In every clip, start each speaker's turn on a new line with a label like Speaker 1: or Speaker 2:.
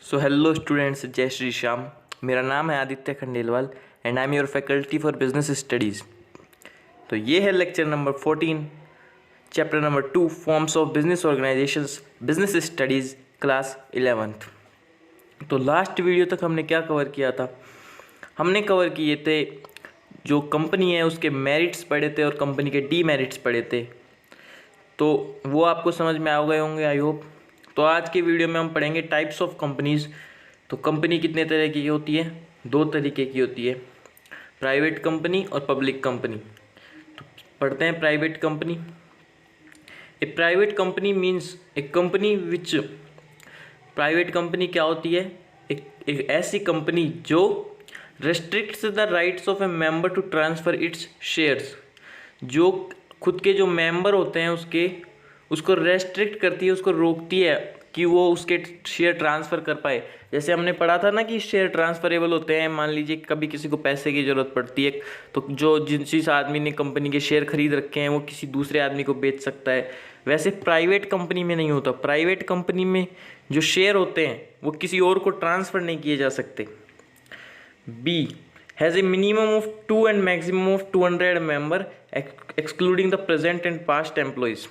Speaker 1: So hello students, जय श्री श्याम। मेरा नाम है Aditya Khandelwal and I am your faculty for business studies. तो ये है lecture number 14, chapter number 2, forms of business organisations, business studies, class 11th। तो लास्ट वीडियो तक हमने क्या कवर किया था? हमने कवर किए थे जो कंपनी है उसके मेरिट्स पढ़े थे और कंपनी के डीमेरिट्स पढ़े थे। तो वो आपको समझ में आ गए होंगे, आई होप। तो आज के वीडियो में हम पढ़ेंगे टाइप्स ऑफ कंपनीज़। तो कंपनी कितने तरह की होती है? दो तरीके की होती है, प्राइवेट कंपनी और पब्लिक कंपनी। तो पढ़ते हैं private company. A private company means a company which, private company क्या होती है? एक ऐसी कंपनी जो restricts the rights of a member to transfer its shares, जो खुद के जो मेंबर होते हैं उसको रेस्ट्रिक्ट करती है, उसको रोकती है कि वो उसके शेयर ट्रांसफ़र कर पाए। जैसे हमने पढ़ा था ना कि शेयर ट्रांसफरेबल होते हैं। मान लीजिए कभी किसी को पैसे की ज़रूरत पड़ती है तो जिस आदमी ने कंपनी के शेयर खरीद रखे हैं वो किसी दूसरे आदमी को बेच सकता है। वैसे प्राइवेट कंपनी में नहीं होता। प्राइवेट कंपनी में जो शेयर होते हैं वो किसी और को ट्रांसफ़र नहीं किए जा सकते। B has a minimum of 2 and maximum of 200 member excluding the present and past employees.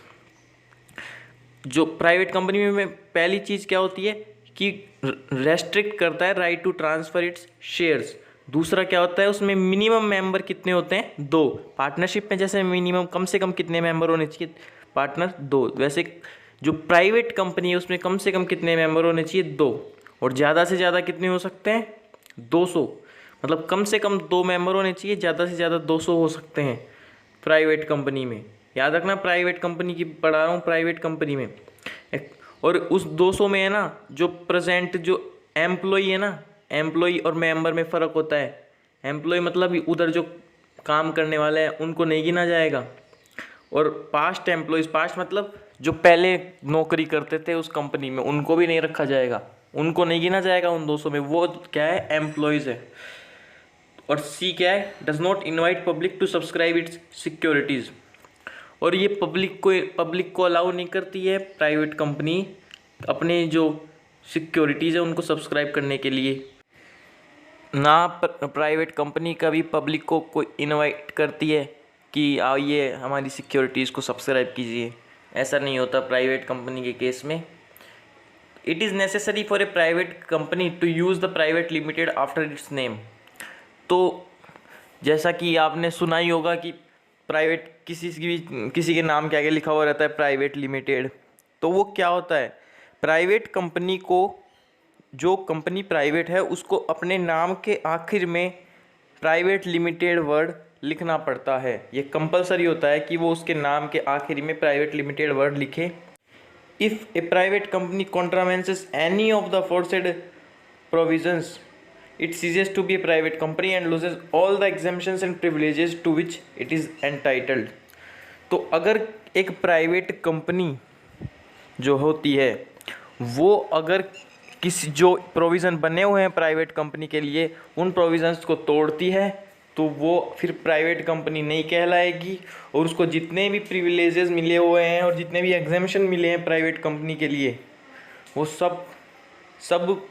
Speaker 1: जो प्राइवेट कंपनी में पहली चीज़ क्या होती है कि रेस्ट्रिक्ट करता है right to transfer its shares. दूसरा क्या होता है, उसमें मिनिमम मेंबर कितने होते हैं? 2। पार्टनरशिप में जैसे मिनिमम कम से कम कितने मेंबर होने चाहिए? पार्टनर 2। वैसे जो प्राइवेट कंपनी है उसमें कम से कम कितने मेंबर होने चाहिए? 2। और ज़्यादा से ज़्यादा कितने हो सकते हैं? 200। मतलब कम से कम 2 मेंबर होने चाहिए, ज़्यादा से ज़्यादा 200 हो सकते हैं प्राइवेट कंपनी में। याद रखना, प्राइवेट कंपनी की पढ़ा रहा हूँ, प्राइवेट कंपनी में। और उस 200 में है ना, जो प्रेजेंट जो एम्प्लॉई है ना, एम्प्लॉई और मेंबर में फ़र्क होता है। एम्प्लॉई मतलब उधर जो काम करने वाले हैं उनको नहीं गिना जाएगा। और पास्ट एम्प्लॉयज़, पास्ट मतलब जो पहले नौकरी करते थे उस कंपनी में, उनको भी नहीं रखा जाएगा, उनको नहीं गिना जाएगा उन 200 में। वो क्या है? एम्प्लॉयज़ है। और सी क्या है? Does not invite public to subscribe its securities. और ये पब्लिक को अलाउ नहीं करती है प्राइवेट कंपनी अपने जो सिक्योरिटीज़ है उनको सब्सक्राइब करने के लिए। ना प्राइवेट कंपनी कभी पब्लिक को कोई इनवाइट करती है कि आइए हमारी सिक्योरिटीज़ को सब्सक्राइब कीजिए। ऐसा नहीं होता प्राइवेट कंपनी के केस में। It is necessary for a private company to use the private limited after its name. तो जैसा कि आपने सुना ही होगा कि प्राइवेट किसी के नाम के आगे लिखा हुआ रहता है प्राइवेट लिमिटेड। तो वो क्या होता है? प्राइवेट कंपनी को, जो कंपनी प्राइवेट है उसको अपने नाम के आखिर में प्राइवेट लिमिटेड वर्ड लिखना पड़ता है। ये कंपलसरी होता है कि वो उसके नाम के आखिर में प्राइवेट लिमिटेड वर्ड लिखे। If a private company contravenes any of the forced provisions, it ceases to be a private company and loses all the exemptions and privileges to which it is entitled। तो अगर एक private company जो होती है वो अगर किसी जो प्रोविज़न बने हुए हैं प्राइवेट कंपनी के लिए उन प्रोविज़न्स को तोड़ती है तो वो फिर प्राइवेट कंपनी नहीं कहलाएगी। और उसको जितने भी प्रिविलेजेस मिले हुए हैं और जितने भी एग्जेम्पशन मिले हैं प्राइवेट कंपनी के लिए वो सब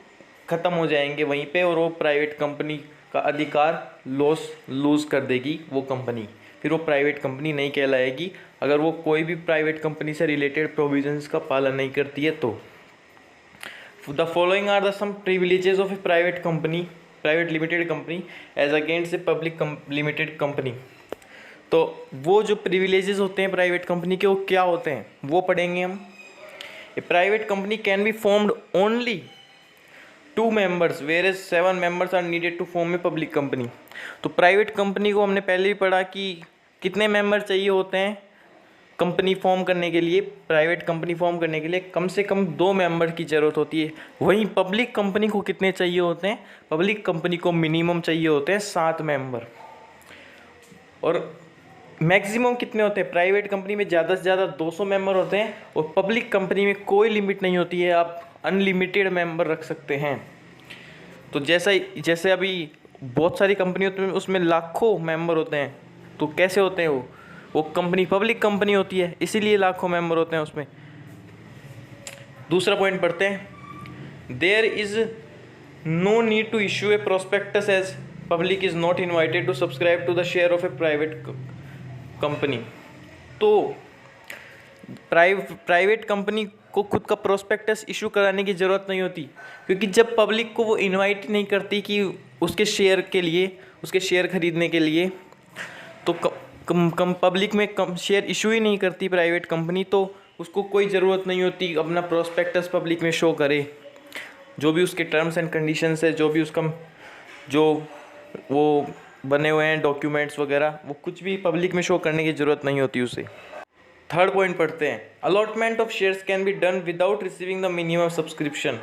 Speaker 1: ख़त्म हो जाएंगे वहीं पे, और वो प्राइवेट कंपनी का अधिकार लूज़ कर देगी वो कंपनी। फिर वो प्राइवेट कंपनी नहीं कहलाएगी अगर वो कोई भी प्राइवेट कंपनी से रिलेटेड प्रोविजंस का पालन नहीं करती है। तो the following are the some privileges of a private company, private limited company as against a public limited company. तो वो जो प्रिविलेजेस होते हैं प्राइवेट कंपनी के वो क्या होते हैं वो पढ़ेंगे हम। A private company can be formed only 2 members whereas 7 members are needed to form a public company। तो प्राइवेट कंपनी को हमने पहले भी पढ़ा कि कितने मेंबर चाहिए होते हैं कंपनी फॉर्म करने के लिए। प्राइवेट कंपनी फॉर्म करने के लिए कम से कम 2 मेंबर की ज़रूरत होती है। वहीं पब्लिक कंपनी को कितने चाहिए होते हैं? पब्लिक कंपनी को मिनिमम चाहिए होते हैं 7 मेंबर। और मैक्सिमम कितने होते हैं? प्राइवेट कंपनी में ज़्यादा से ज़्यादा 200 मेंबर होते हैं और पब्लिक कंपनी में कोई लिमिट नहीं होती है, आप अनलिमिटेड मेंबर रख सकते हैं। तो जैसे अभी बहुत सारी कंपनी होती है उसमें लाखों मेंबर होते हैं। तो कैसे होते हैं वो कंपनी पब्लिक कंपनी होती है इसीलिए लाखों मेंबर होते हैं उसमें। दूसरा पॉइंट पढ़ते हैं। There is no need to issue a prospectus as public is not invited to subscribe to the share of a private company. तो प्राइवेट कंपनी को खुद का प्रोस्पेक्टस इशू कराने की ज़रूरत नहीं होती, क्योंकि जब पब्लिक को वो इनवाइट नहीं करती कि उसके शेयर के लिए, उसके शेयर खरीदने के लिए, तो कम पब्लिक में कम शेयर इशू ही नहीं करती प्राइवेट कंपनी, तो उसको कोई ज़रूरत नहीं होती अपना प्रोस्पेक्टस पब्लिक में शो करे। जो भी उसके टर्म्स एंड कंडीशंस है, जो भी उसका जो वो बने हुए हैं डॉक्यूमेंट्स वगैरह, वो कुछ भी पब्लिक में शो करने की ज़रूरत नहीं होती उसे। थर्ड पॉइंट पढ़ते हैं। Allotment of shares can be done without receiving the minimum subscription.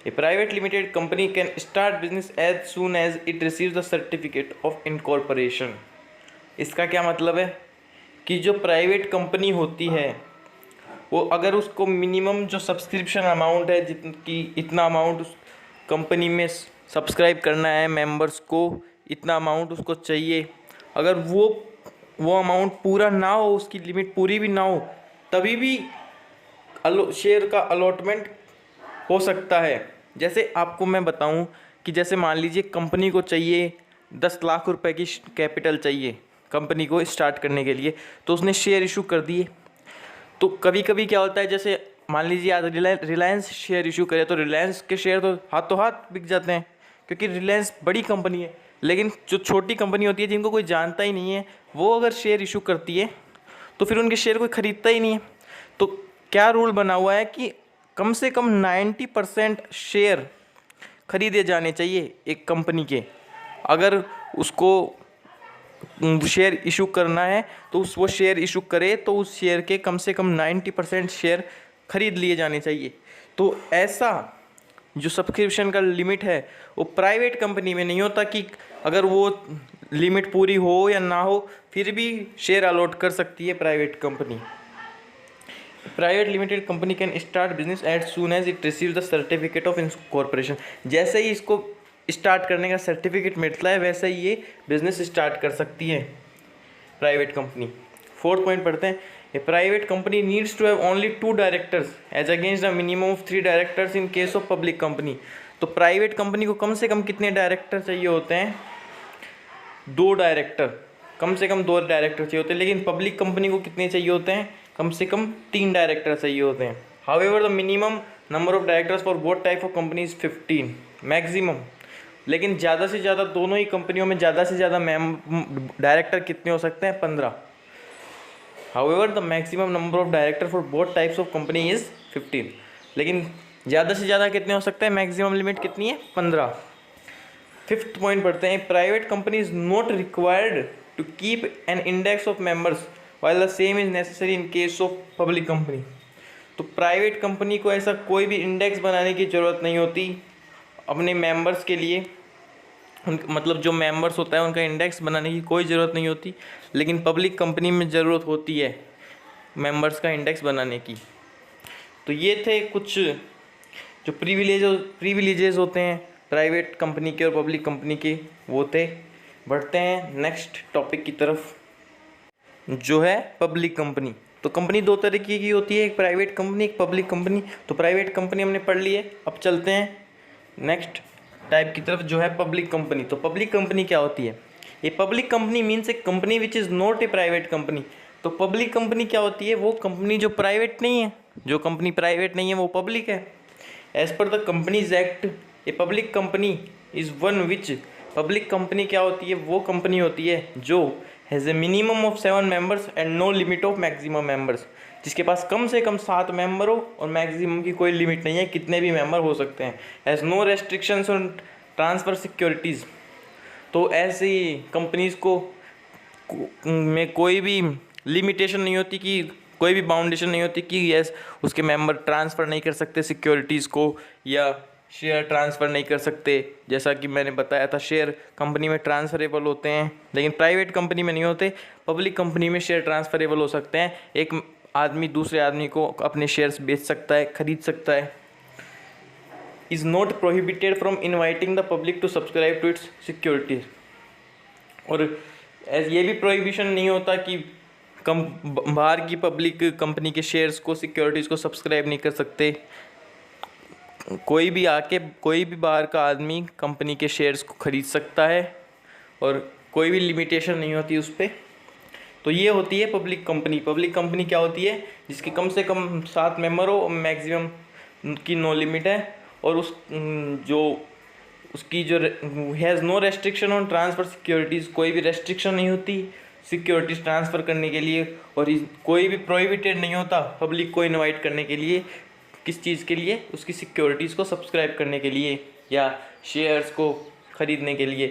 Speaker 1: A private limited company can start business as soon as it receives the certificate of incorporation. इसका क्या मतलब है कि जो प्राइवेट कंपनी होती है वो अगर उसको मिनिमम जो सब्सक्रिप्शन अमाउंट है, जितनी इतना अमाउंट उस कंपनी में सब्सक्राइब करना है मेंबर्स को, इतना अमाउंट उसको चाहिए, अगर वो अमाउंट पूरा ना हो, उसकी लिमिट पूरी भी ना हो, तभी भी शेयर का अलॉटमेंट हो सकता है। जैसे आपको मैं बताऊं कि जैसे मान लीजिए कंपनी को चाहिए 10 लाख रुपए की कैपिटल चाहिए कंपनी को स्टार्ट करने के लिए, तो उसने शेयर इशू कर दिए। तो कभी कभी क्या होता है, जैसे मान लीजिए आज रिलायंस शेयर इशू करे, तो रिलायंस के शेयर तो हाथों हाथ बिक जाते हैं, क्योंकि रिलायंस बड़ी कंपनी है। लेकिन जो छोटी कंपनी होती है जिनको कोई जानता ही नहीं है, वो अगर शेयर इशू करती है तो फिर उनके शेयर कोई ख़रीदता ही नहीं है। तो क्या रूल बना हुआ है कि कम से कम 90% शेयर खरीदे जाने चाहिए एक कंपनी के। अगर उसको शेयर इशू करना है तो वो शेयर इशू करे तो उस शेयर के कम से कम 90% शेयर खरीद लिए जाने चाहिए। तो ऐसा जो सब्सक्रिप्शन का लिमिट है वो प्राइवेट कंपनी में नहीं होता कि अगर वो लिमिट पूरी हो या ना हो फिर भी शेयर अलॉट कर सकती है private company. Private limited company can start business as soon as it receive the certificate of incorporation. जैसे ही इसको स्टार्ट करने का सर्टिफिकेट मिलता है वैसे ही ये बिजनेस स्टार्ट कर सकती है प्राइवेट कंपनी। फोर्थ पॉइंट पढ़ते हैं। A private company needs to have only 2 directors as against the minimum of 3 directors in case of public company. तो प्राइवेट कंपनी को कम से कम कितने डायरेक्टर चाहिए होते हैं? 2 डायरेक्टर, कम से कम 2 डायरेक्टर चाहिए होते हैं। लेकिन पब्लिक कंपनी को कितने चाहिए होते हैं? कम से कम 3 डायरेक्टर चाहिए होते हैं। However the minimum number of directors for both type of company is 15 maximum. लेकिन ज़्यादा से ज़्यादा दोनों ही कंपनियों में ज़्यादा से ज़्यादा डायरेक्टर कितने हो सकते हैं? 15। However the maximum number of director for both types of company is 15। लेकिन ज़्यादा से ज़्यादा कितने हो सकते हैं? मैक्सिमम लिमिट कितनी है? 15। फिफ्थ पॉइंट पढ़ते हैं। Private company is not required to keep an index of members while the same is necessary in case of public company। तो प्राइवेट कंपनी को ऐसा कोई भी इंडेक्स बनाने की ज़रूरत नहीं होती अपने मेंबर्स के लिए। मतलब जो मेंबर्स होता है उनका इंडेक्स बनाने की कोई ज़रूरत नहीं होती, लेकिन पब्लिक कंपनी में ज़रूरत होती है मेंबर्स का इंडेक्स बनाने की। तो ये थे कुछ जो प्रिविलेजेस होते हैं प्राइवेट कंपनी के और पब्लिक कंपनी के, वो थे। बढ़ते हैं नेक्स्ट टॉपिक की तरफ जो है पब्लिक कंपनी। तो कंपनी 2 तरीके की होती है, एक प्राइवेट कंपनी, एक पब्लिक कंपनी। तो प्राइवेट कंपनी हमने पढ़ ली है, अब चलते हैं नेक्स्ट टाइप की तरफ जो है पब्लिक कंपनी। तो पब्लिक कंपनी क्या होती है? ये public company means a company which is not a private company. तो पब्लिक कंपनी क्या होती है? वो कंपनी जो प्राइवेट नहीं है। जो कंपनी प्राइवेट नहीं है वो पब्लिक है। As per the companies act a public company is one which, public company क्या होती है? वो कंपनी होती है जो has a minimum of 7 members and no limit of maximum members. जिसके पास कम से कम 7 मेंबर हो और मैक्सिमम की कोई लिमिट नहीं है, कितने भी मेंबर हो सकते हैं। Has no restrictions on transfer securities. तो ऐसी कंपनीज़ को में कोई भी लिमिटेशन नहीं होती, कि कोई भी बाउंडेशन नहीं होती कि यस उसके मेंबर ट्रांसफ़र नहीं कर सकते सिक्योरिटीज़ को, या शेयर ट्रांसफ़र नहीं कर सकते। जैसा कि मैंने बताया था शेयर कंपनी में ट्रांसफरेबल होते हैं, लेकिन प्राइवेट कंपनी में नहीं होते। पब्लिक कंपनी में शेयर ट्रांसफरेबल हो सकते हैं, एक आदमी दूसरे आदमी को अपने शेयर्स बेच सकता है, खरीद सकता है। Is not prohibited from inviting the public to subscribe to its securities. और ये भी प्रोहिबिशन नहीं होता कि बाहर की पब्लिक कंपनी के शेयर्स को, सिक्योरिटीज़ को सब्सक्राइब नहीं कर सकते। कोई भी आके कोई भी बाहर का आदमी कंपनी के शेयर्स को ख़रीद सकता है और कोई भी लिमिटेशन नहीं होती उस पर। तो ये होती है पब्लिक कंपनी। पब्लिक कंपनी क्या होती है? जिसके कम से कम 7 मेंबर हो, मैक्सिमम की नो लिमिट है, और उसकी जो has no restriction on transfer securities, कोई भी रेस्ट्रिक्शन नहीं होती सिक्योरिटीज़ ट्रांसफ़र करने के लिए, और कोई भी प्रोहिबिटेड नहीं होता पब्लिक को इनवाइट करने के लिए। किस चीज़ के लिए? उसकी सिक्योरिटीज़ को सब्सक्राइब करने के लिए या शेयर्स को ख़रीदने के लिए।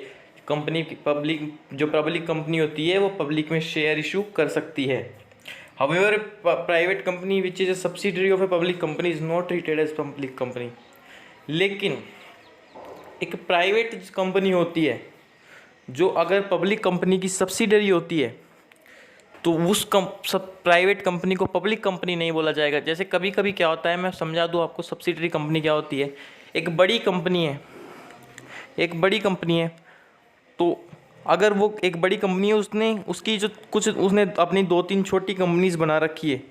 Speaker 1: कंपनी की पब्लिक कंपनी होती है वो पब्लिक में शेयर इशू कर सकती है। However private company which is a subsidiary of a public company is not treated as public company. लेकिन एक प्राइवेट कंपनी होती है जो अगर पब्लिक कंपनी की सब्सिडरी होती है तो उस प्राइवेट कंपनी को पब्लिक कंपनी नहीं बोला जाएगा। जैसे कभी कभी क्या होता है, मैं समझा दूँ आपको सब्सिडरी कंपनी क्या होती है। एक बड़ी कंपनी है तो अगर वो एक बड़ी कंपनी है, उसने अपनी 2-3 छोटी कंपनीज बना रखी है,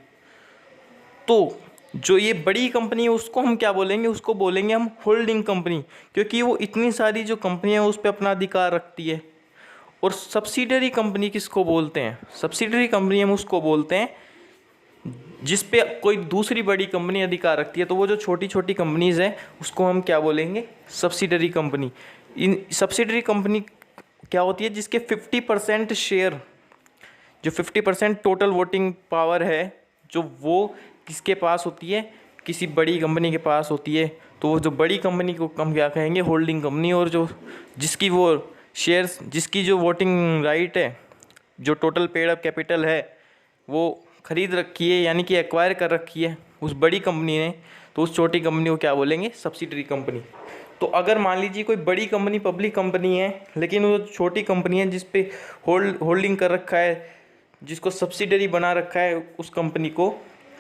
Speaker 1: तो जो ये बड़ी कंपनी है उसको हम क्या बोलेंगे? उसको बोलेंगे हम होल्डिंग कंपनी, क्योंकि वो इतनी सारी जो कंपनियां हैं उस पर अपना अधिकार रखती है। और सब्सिडरी कंपनी किसको बोलते हैं? सब्सिडरी कंपनी हम उसको बोलते हैं जिस पे कोई दूसरी बड़ी कंपनी अधिकार रखती है। तो वो जो छोटी छोटी कंपनीज हैं उसको हम क्या बोलेंगे? Subsidiary company. इन सब्सिडरी कंपनी क्या होती है? जिसके 50% शेयर, जो 50% टोटल वोटिंग पावर है, जो वो किसके पास होती है? किसी बड़ी कंपनी के पास होती है। तो वो जो बड़ी कंपनी को हम क्या कहेंगे? Holding company. और जो जिसकी वो शेयर्स, जिसकी जो वोटिंग राइट है, जो टोटल पेड अप कैपिटल है वो ख़रीद रखी है, यानी कि एक्वायर कर रखी है उस बड़ी कंपनी ने, तो उस छोटी कंपनी को क्या बोलेंगे? Subsidiary company. तो अगर मान लीजिए कोई बड़ी कंपनी पब्लिक कंपनी है, लेकिन वो छोटी कंपनी है जिस पे होल्डिंग कर रखा है, जिसको सब्सिडरी बना रखा है उस कंपनी को,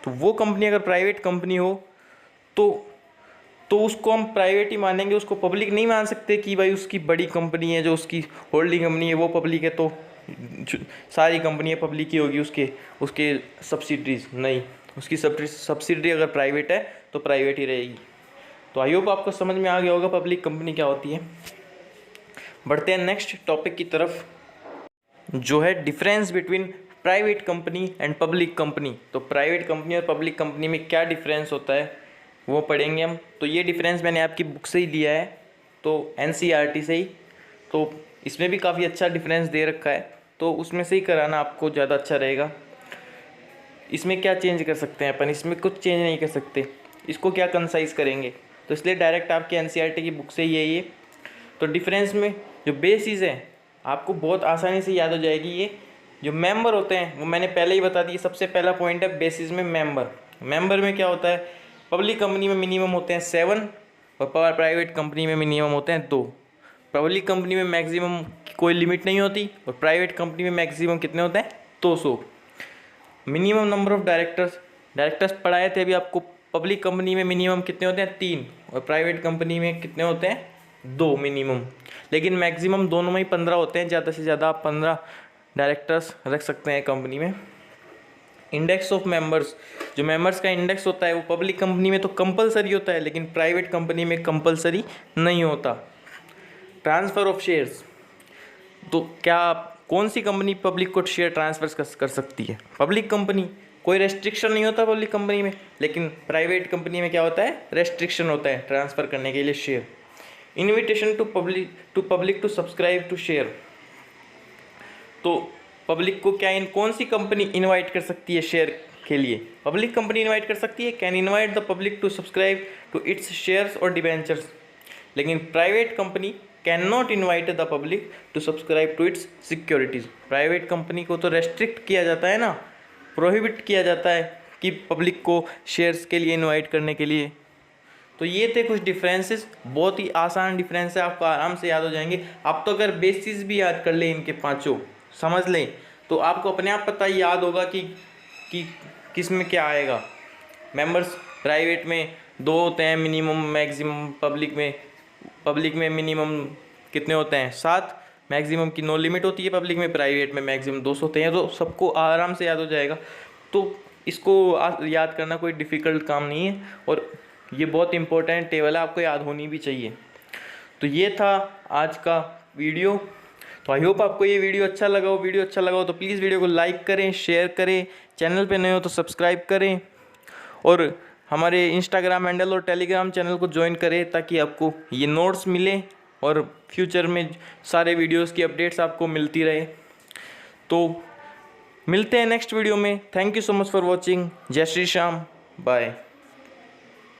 Speaker 1: तो वो कंपनी अगर प्राइवेट कंपनी हो तो उसको हम प्राइवेट ही मानेंगे, उसको पब्लिक नहीं मान सकते कि भाई उसकी बड़ी कंपनी है, जो उसकी होल्डिंग कंपनी है वो पब्लिक है तो सारी कंपनियां पब्लिक ही होगी उसके सब्सिडरीज नहीं। उसकी सब्सिडरी अगर प्राइवेट है तो प्राइवेट ही रहेगी। तो आई होप आपको समझ में आ गया होगा पब्लिक कंपनी क्या होती है। बढ़ते हैं नेक्स्ट टॉपिक की तरफ, जो है difference between private company and public company. तो प्राइवेट कंपनी और पब्लिक कंपनी में क्या डिफरेंस होता है वो पढ़ेंगे हम। तो ये डिफरेंस मैंने आपकी बुक से ही लिया है, तो NCERT से ही। तो इसमें भी काफ़ी अच्छा डिफरेंस दे रखा है, तो उसमें से ही कराना आपको ज़्यादा अच्छा रहेगा। इसमें क्या चेंज कर सकते हैं अपन? इसमें कुछ चेंज नहीं कर सकते, इसको क्या कंसाइज करेंगे, तो इसलिए डायरेक्ट आपके NCERT की बुक से ही है ये। तो डिफरेंस में जो बेसिस है आपको बहुत आसानी से याद हो जाएगी। ये जो मेंबर होते हैं वो मैंने पहले ही बता दी। सबसे पहला पॉइंट है बेसिस में मेंबर में क्या होता है? पब्लिक कंपनी में मिनिमम होते हैं 7 और प्राइवेट कंपनी में मिनिमम होते हैं 2। पब्लिक कंपनी में मैक्सिमम कोई लिमिट नहीं होती और प्राइवेट कंपनी में मैक्सिमम कितने होते हैं? 200। मिनिमम नंबर ऑफ डायरेक्टर्स पढ़ाए थे अभी आपको। पब्लिक कंपनी में मिनिमम कितने होते हैं? 3, और प्राइवेट कंपनी में कितने होते हैं? 2 मिनिमम। लेकिन मैक्सिमम दोनों में ही 15 होते हैं। ज़्यादा से ज़्यादा आप 15 डायरेक्टर्स रख सकते हैं कंपनी में। इंडेक्स ऑफ मेंबर्स, जो मेंबर्स का इंडेक्स होता है वो पब्लिक कंपनी में तो कंपलसरी होता है, लेकिन प्राइवेट कंपनी में कंपलसरी नहीं होता। ट्रांसफ़र ऑफ शेयर्स, तो क्या कौन सी कंपनी पब्लिक को शेयर ट्रांसफ़र कर सकती है? Public company. कोई रेस्ट्रिक्शन नहीं होता पब्लिक कंपनी में, लेकिन प्राइवेट कंपनी में क्या होता है? रेस्ट्रिक्शन होता है ट्रांसफ़र करने के लिए share. Invitation to public to subscribe to share, तो पब्लिक को कौन सी कंपनी इनवाइट कर सकती है शेयर के लिए? पब्लिक कंपनी इनवाइट कर सकती है, can invite the public to subscribe to its shares और डिबेंचर्स। लेकिन private company can not invite the public to subscribe to its securities. Private company को तो रेस्ट्रिक्ट किया जाता है ना, प्रोहिबिट किया जाता है कि पब्लिक को शेयर्स के लिए इन्वाइट करने के लिए। तो ये थे कुछ डिफरेंसेस, बहुत ही आसान डिफरेंस है, आपको आराम से याद हो जाएंगे। आप तो अगर बेसिस भी याद कर लें इनके पांचों, समझ लें, तो आपको अपने आप पता ही याद होगा कि किस में क्या आएगा। मेंबर्स प्राइवेट में 2 होते हैं मिनिमम, मैक्सिमम पब्लिक में मिनिमम कितने होते हैं? 7। मैक्सिमम की नो लिमिट होती है पब्लिक में, प्राइवेट में मैक्सिमम 200 होते हैं। तो सबको आराम से याद हो जाएगा। तो इसको याद करना कोई डिफ़िकल्ट काम नहीं है। और ये बहुत इंपॉर्टेंट टेबल है, आपको याद होनी भी चाहिए। तो ये था आज का वीडियो। तो आई होप आपको ये वीडियो अच्छा लगा हो। वीडियो अच्छा लगा हो तो प्लीज़ वीडियो को लाइक करें, शेयर करें, चैनल पे नए हो तो सब्सक्राइब करें और हमारे इंस्टाग्राम हैंडल और टेलीग्राम चैनल को ज्वाइन करें ताकि आपको ये नोट्स मिले और फ्यूचर में सारे वीडियोस की अपडेट्स आपको मिलती रहे। तो मिलते हैं नेक्स्ट वीडियो में। Thank you so much for watching. जय श्री श्याम। बाय।